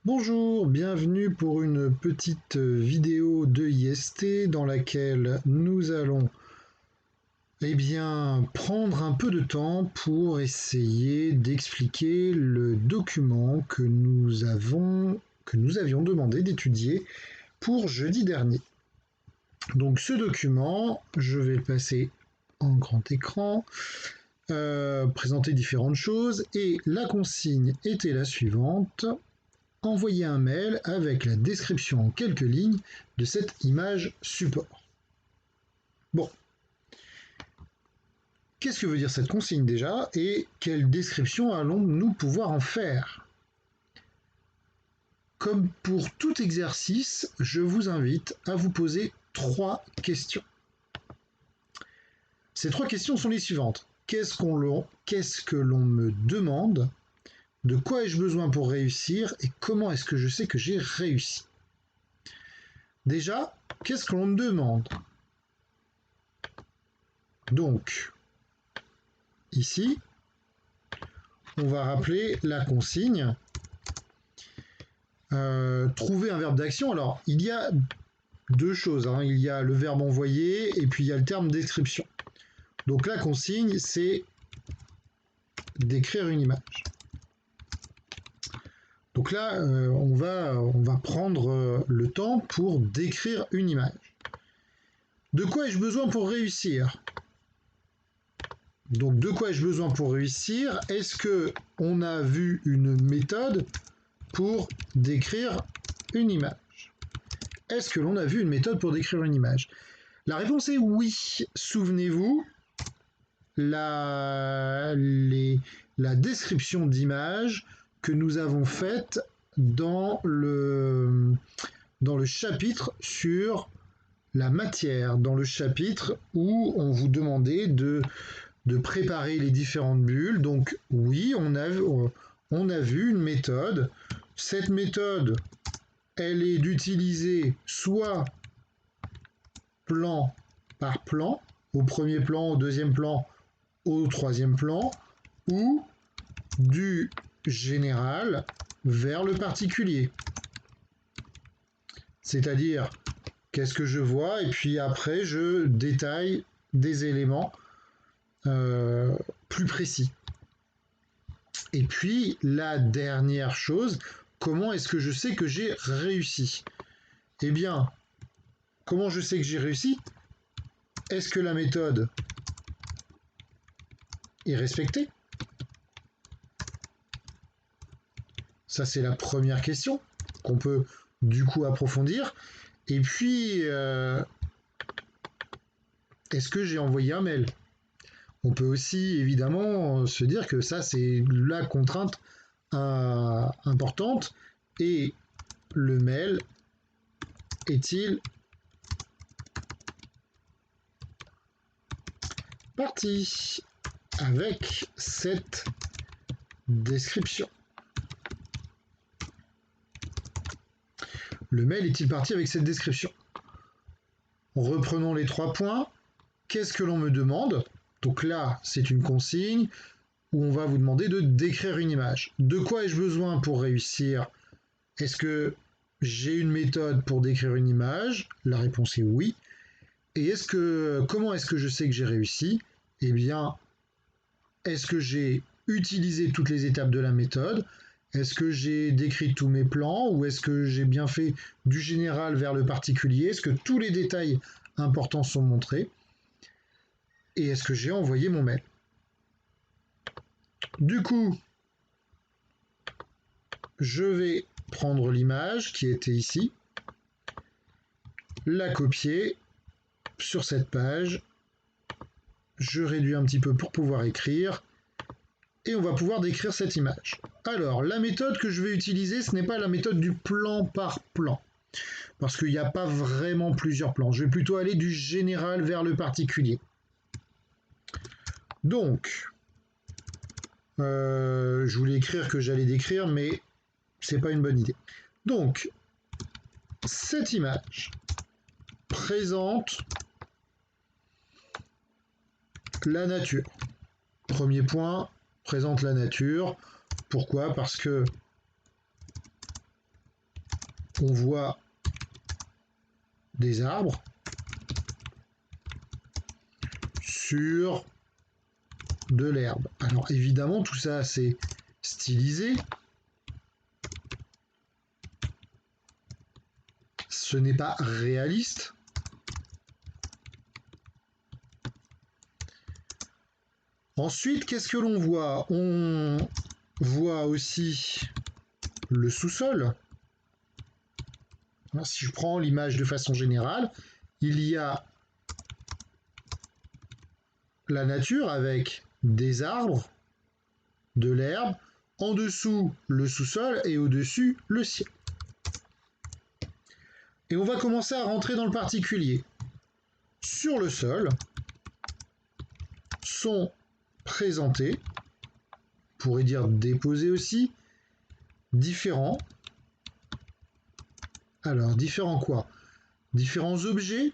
Bonjour, bienvenue pour une petite vidéo de IST dans laquelle nous allons prendre un peu de temps pour essayer d'expliquer le document que nous avions demandé d'étudier pour jeudi dernier. Donc ce document, je vais le passer en grand écran, présenter différentes choses et la consigne était la suivante. Envoyer un mail avec la description en quelques lignes de cette image support. Bon, qu'est-ce que veut dire cette consigne déjà et quelle description allons-nous pouvoir en faire? Comme pour tout exercice, je vous invite à vous poser 3 questions. Ces 3 questions sont les suivantes. Qu'est-ce que l'on me demande? De quoi ai-je besoin pour réussir et comment est-ce que je sais que j'ai réussi? Déjà, qu'est-ce que l'on me demande? Donc, ici, on va rappeler la consigne. Trouver un verbe d'action. Alors, il y a deux choses. Il y a le verbe envoyer et puis il y a le terme description. Donc, la consigne, c'est d'écrire une image. Donc là, on va prendre le temps pour décrire une image. De quoi ai-je besoin pour réussir? Donc, de quoi ai-je besoin pour réussir? Est-ce qu'on a vu une méthode pour décrire une image? Est-ce que l'on a vu une méthode pour décrire une image? La réponse est oui. Souvenez-vous, la description d'image que nous avons faite dans le chapitre sur la matière, dans le chapitre où on vous demandait de préparer les différentes bulles. Donc oui, on a vu une méthode. Cette méthode, elle est d'utiliser soit plan par plan, au premier plan, au deuxième plan, au troisième plan, ou du général vers le particulier. C'est-à-dire, qu'est-ce que je vois, et puis après, je détaille des éléments plus précis. Et puis, la dernière chose, comment est-ce que je sais que j'ai réussi? Eh bien, comment je sais que j'ai réussi? Est-ce que la méthode est respectée? Ça, c'est la première question qu'on peut du coup approfondir. Et puis, est-ce que j'ai envoyé un mail? On peut aussi évidemment se dire que ça, c'est la contrainte importante. Et le mail est-il parti avec cette description? Le mail est-il parti avec cette description? Reprenons les 3 points. Qu'est-ce que l'on me demande? Donc là, c'est une consigne où on va vous demander de décrire une image. De quoi ai-je besoin pour réussir? Est-ce que j'ai une méthode pour décrire une image? La réponse est oui. Et comment est-ce que je sais que j'ai réussi? Eh bien, est-ce que j'ai utilisé toutes les étapes de la méthode? Est-ce que j'ai décrit tous mes plans ou est-ce que j'ai bien fait du général vers le particulier? Est-ce que tous les détails importants sont montrés? Et est-ce que j'ai envoyé mon mail? Du coup, je vais prendre l'image qui était ici, la copier sur cette page, je réduis un petit peu pour pouvoir écrire, et on va pouvoir décrire cette image. Alors, la méthode que je vais utiliser, ce n'est pas la méthode du plan par plan, parce qu'il n'y a pas vraiment plusieurs plans. Je vais plutôt aller du général vers le particulier. Donc, je voulais écrire que j'allais décrire, mais c'est pas une bonne idée. Donc, cette image présente la nature. Premier point, présente la nature. Pourquoi? Parce que on voit des arbres sur de l'herbe. Alors évidemment, tout ça c'est stylisé. Ce n'est pas réaliste. Ensuite, qu'est-ce que l'on voit? On voit aussi le sous-sol. Si je prends l'image de façon générale, il y a la nature avec des arbres, de l'herbe, en dessous le sous-sol et au-dessus le ciel. Et on va commencer à rentrer dans le particulier. Sur le sol sont présentés, on pourrait dire déposés aussi, différents. Alors, différents quoi? Différents objets,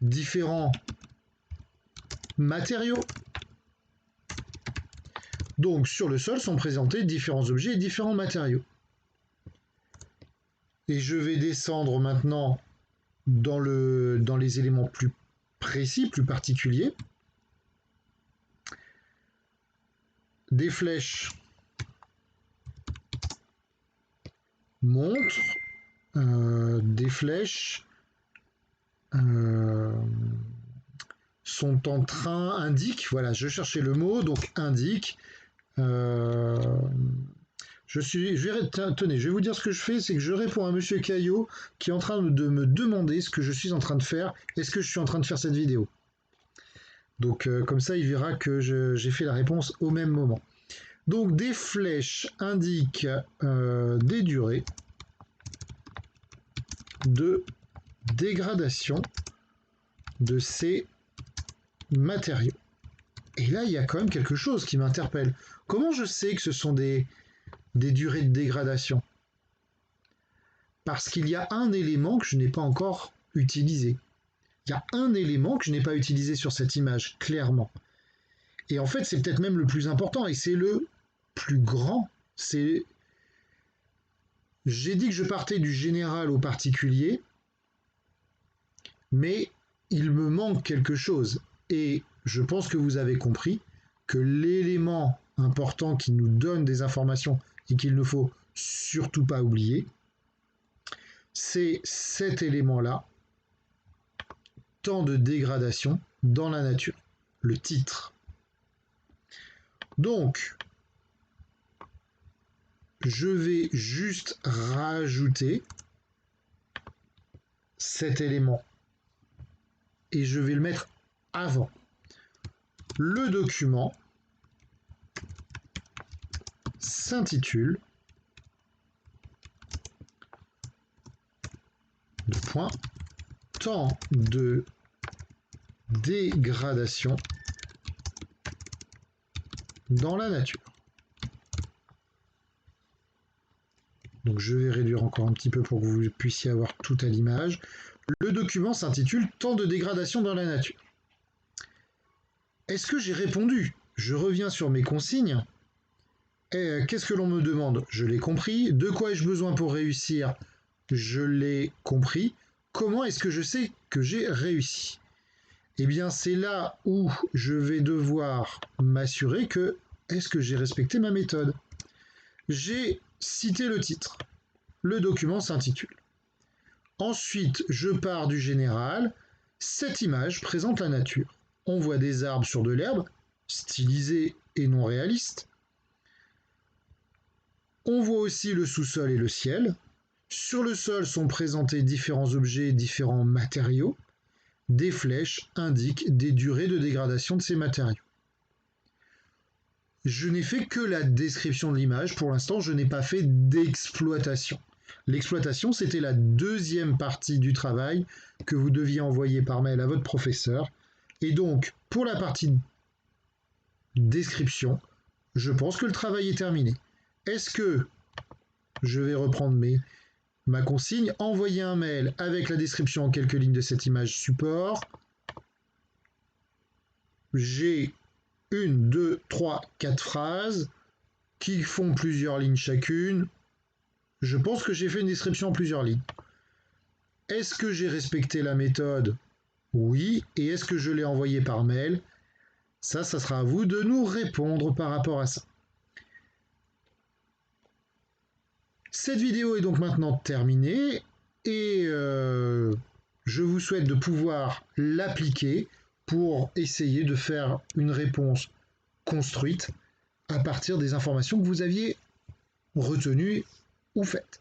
différents matériaux. Donc, sur le sol sont présentés différents objets et différents matériaux. Et je vais descendre maintenant dans les éléments plus précis, plus particuliers. Des flèches montrent, des flèches sont en train, indiquent, voilà, je cherchais le mot, donc indique. Tenez, je vais vous dire ce que je fais, c'est que je réponds à Monsieur Caillot qui est en train de me demander ce que je suis en train de faire. Est-ce que je suis en train de faire cette vidéo? Donc comme ça, il verra que j'ai fait la réponse au même moment. Donc des flèches indiquent des durées de dégradation de ces matériaux. Et là, il y a quand même quelque chose qui m'interpelle. Comment je sais que ce sont des durées de dégradation? Parce qu'il y a un élément que je n'ai pas encore utilisé. Il y a un élément que je n'ai pas utilisé sur cette image, clairement. Et en fait, c'est peut-être même le plus important, et c'est le plus grand. J'ai dit que je partais du général au particulier, mais il me manque quelque chose. Et je pense que vous avez compris que l'élément important qui nous donne des informations et qu'il ne faut surtout pas oublier, c'est cet élément-là, temps de dégradation dans la nature, le titre. Donc, je vais juste rajouter cet élément et je vais le mettre avant. Le document s'intitule temps de dégradation dans la nature. Donc je vais réduire encore un petit peu pour que vous puissiez avoir tout à l'image. Le document s'intitule temps de dégradation dans la nature. Est-ce que j'ai répondu? Je reviens sur mes consignes. Qu'est-ce que l'on me demande? Je l'ai compris. De quoi ai-je besoin pour réussir? Je l'ai compris. Comment est-ce que je sais que j'ai réussi? Eh bien, c'est là où je vais devoir m'assurer que est-ce que j'ai respecté ma méthode? J'ai cité le titre. Le document s'intitule. Ensuite, je pars du général. Cette image présente la nature. On voit des arbres sur de l'herbe, stylisés et non réalistes. On voit aussi le sous-sol et le ciel. Sur le sol sont présentés différents objets, différents matériaux. Des flèches indiquent des durées de dégradation de ces matériaux. Je n'ai fait que la description de l'image. Pour l'instant, je n'ai pas fait d'exploitation. L'exploitation, c'était la deuxième partie du travail que vous deviez envoyer par mail à votre professeur. Et donc, pour la partie description, je pense que le travail est terminé. Est-ce que je vais reprendre ma consigne, envoyer un mail avec la description en quelques lignes de cette image support. J'ai 1, 2, 3, 4 phrases qui font plusieurs lignes chacune. Je pense que j'ai fait une description en plusieurs lignes. Est-ce que j'ai respecté la méthode? Oui. Et est-ce que je l'ai envoyé par mail? Ça sera à vous de nous répondre par rapport à ça. Cette vidéo est donc maintenant terminée et je vous souhaite de pouvoir l'appliquer pour essayer de faire une réponse construite à partir des informations que vous aviez retenues ou faites.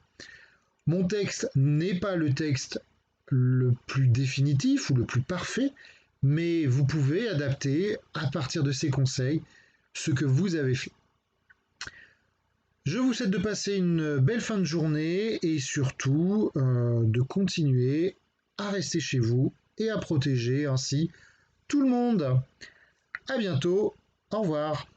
Mon texte n'est pas le texte le plus définitif ou le plus parfait, mais vous pouvez adapter à partir de ces conseils ce que vous avez fait. Je vous souhaite de passer une belle fin de journée et surtout de continuer à rester chez vous et à protéger ainsi tout le monde. À bientôt, au revoir.